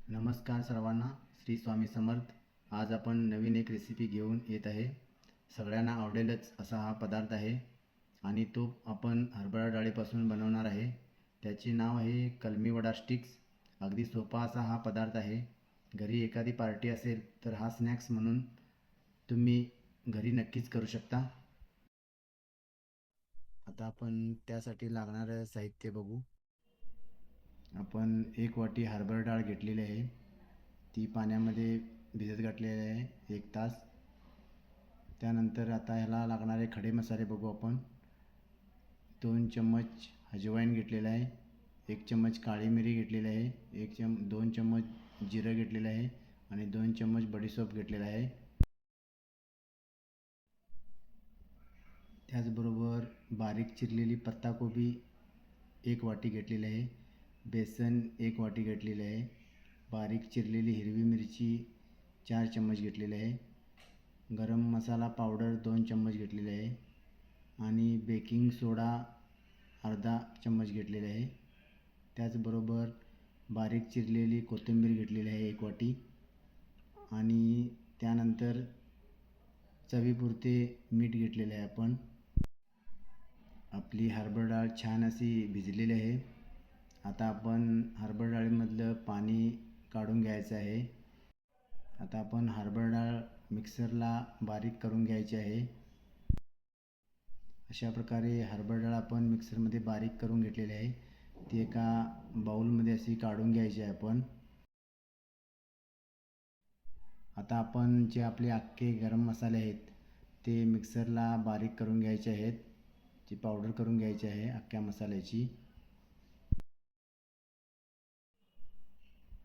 नमस्कार सर्वांना, श्री स्वामी समर्थ. आज आपण नवीन एक रेसिपी घेऊन येत आहे. सगळ्यांना आवडेलच असा हा पदार्थ आहे आणि तो आपण हरभरा डाळीपासून बनवणार आहे. त्याचे नाव आहे कलमी वडा स्टिक्स. अगदी सोपा असा हा पदार्थ आहे. घरी एखादी पार्टी असेल तर हा स्नॅक्स म्हणून तुम्ही घरी नक्कीच करू शकता. आता आपण त्यासाठी लागणारं साहित्य बघू. आपण 1 वाटी हरभरा डाळ घेतलेली आहे. ती पाण्यामध्ये भिजत घातलेली आहे 1 तास. त्यानंतर आता ह्याला लागणारे खडे मसाले बघू आपण. 2 चम्मच अजवाईन घेतलेला आहे, 1 चम्मच काळी मिरी घेतलेली आहे, 2 चम्मच जिरं घेतलेलं आहे आणि 2 चम्मच बडीशेप घेतलेला आहे. त्याचबरोबर बारीक चिरलेली पत्ताकोबी 1 वाटी घेतलेली आहे, बेसन 1 वाटी घेतलेले आहे, बारीक चिरलेली हिरवी मिरची 4 चम्मच घेतलेली आहे, गरम मसाला पावडर 2 चम्मच घेतलेले आहे आणि बेकिंग सोडा अर्धा चम्मच घेतलेले आहे. त्याचबरोबर बारीक चिरलेली कोथिंबीर घेतलेली आहे 1 वाटी आणि त्यानंतर चवीपुरते मीठ घेतलेले आहे आपण. आपली हरभरा डाळ छान अशी भिजलेली आहे. आता आपण हरभरा डाळीमधलं पाणी काढून घ्यायचं आहे. आता आपण हरभरा डाळ मिक्सरला बारीक करून घ्यायची आहे. अशा प्रकारे हरभरा डाळ आपण मिक्सरमध्ये बारीक करून घेतलेली आहे. ती एका बाउलमध्ये अशी काढून घ्यायची आहे आपण. आता आपण जे आपले अख्खे गरम मसाले आहेत ते मिक्सरला बारीक करून घ्यायचे आहेत. ती पावडर करून घ्यायची आहे अख्ख्या मसाल्याची.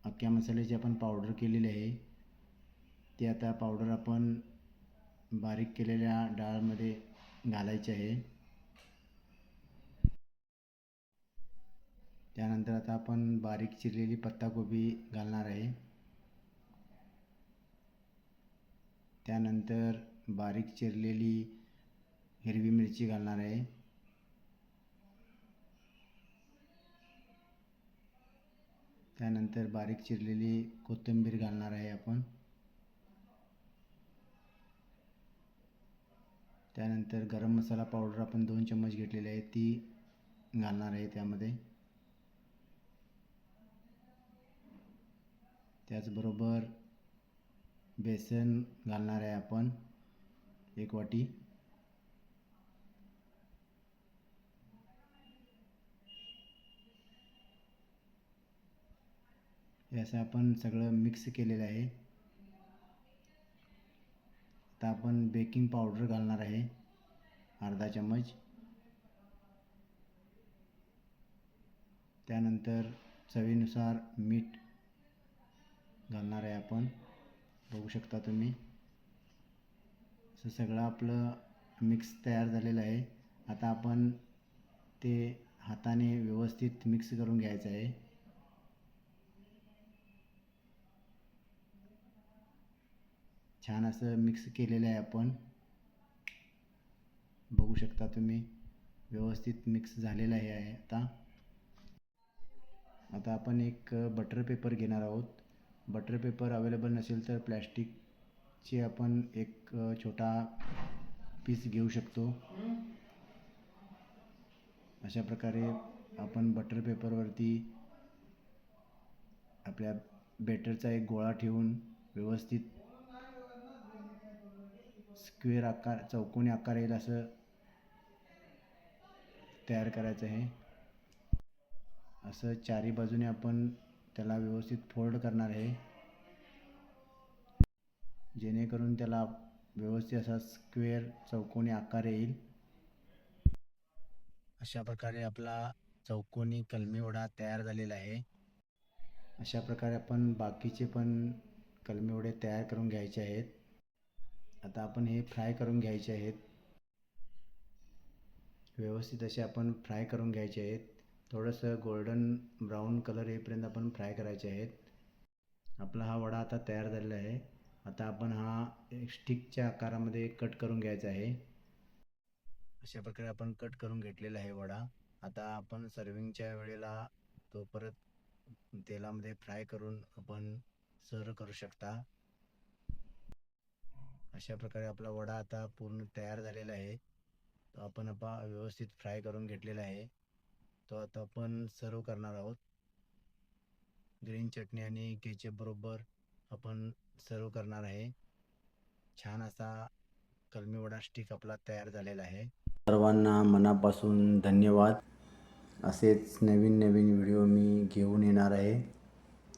अख्ख्या मसाल्याची आपण पावडर केलेली आहे. ती आता पावडर आपण बारीक केलेल्या डाळमध्ये घालायची आहे. त्यानंतर आता आपण बारीक चिरलेली पत्ताकोबी घालणार आहे. त्यानंतर बारीक चिरलेली हिरवी मिरची घालणार आहे. त्यानंतर बारीक चिरलेली कोथिंबीर घालणार आहे आपण. त्यानंतर गरम मसाला पावडर आपण 2 चम्मच घेतलेली आहे ती घालणार आहे त्यामध्ये. त्याचबरोबर बेसन घालणार आहे आपण 1 वाटी. हे असं आपण सगळं मिक्स केलेलं आहे. आता आपण बेकिंग पावडर घालणार आहे अर्धा चम्मच. त्यानंतर चवीनुसार मीठ घालणार आहे आपण. बघू शकता तुम्ही. असं सगळं आपलं मिक्स तयार झालेलं आहे. आता आपण ते हाताने व्यवस्थित मिक्स करून घ्यायचं आहे. छान असं मिक्स केलेलं आहे आपण. बघू शकता तुम्ही व्यवस्थित मिक्स झालेलं आहे. आता आपण एक बटर पेपर घेणार आहोत. बटर पेपर अवेलेबल नसेल तर प्लॅस्टिकचे आपण एक छोटा पीस घेऊ शकतो. अशा प्रकारे आपण बटर पेपरवरती आपल्या बेटरचा एक गोळा ठेवून व्यवस्थित स्क्वेअर आकार, चौकोनी आकार येईल असं तयार करायचं आहे. असं चारी बाजूने आपण त्याला व्यवस्थित फोल्ड करणार आहे, जेणेकरून त्याला व्यवस्थित असा स्क्वेअर चौकोनी आकार येईल. अशा प्रकारे आपला चौकोनी कलमी वडा तयार झालेला आहे. अशा प्रकारे आपण बाकीचे पण कलमी वडे तयार करून घ्यायचे आहेत. आता आपण हे फ्राय करून घ्यायचे आहेत. व्यवस्थित असे आपण फ्राय करून घ्यायचे आहेत. थोडंसं गोल्डन ब्राऊन कलर येईपर्यंत आपण फ्राय करायचे आहेत. आपला हा वडा आता तयार झालेला आहे. आता आपण हा एक स्टिकच्या आकारामध्ये कट करून घ्यायचा आहे. अशा प्रकारे आपण कट करून घेतलेला आहे वडा. आता आपण सर्विंगच्या वेळेला तो परत तेलामध्ये फ्राय करून आपण सर्व करू शकता. अशा प्रकारे आपला वडा आता पूर्ण तयार झालेला आहे. तो आपण व्यवस्थित फ्राय करून घेतलेला आहे. तो आता आपण सर्व करणार आहोत. ग्रीन चटणी आणि केचप बरोबर आपण सर्व करणार आहे. छान असा कलमी वडा स्टिक आपला तयार झालेला आहे. सर्वांना मनापासून धन्यवाद. असेच नवीन नवीन व्हिडिओ मी घेऊन येणार आहे.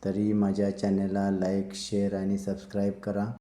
तरी माझ्या चॅनलला लाईक, शेअर आणि सबस्क्राईब करा.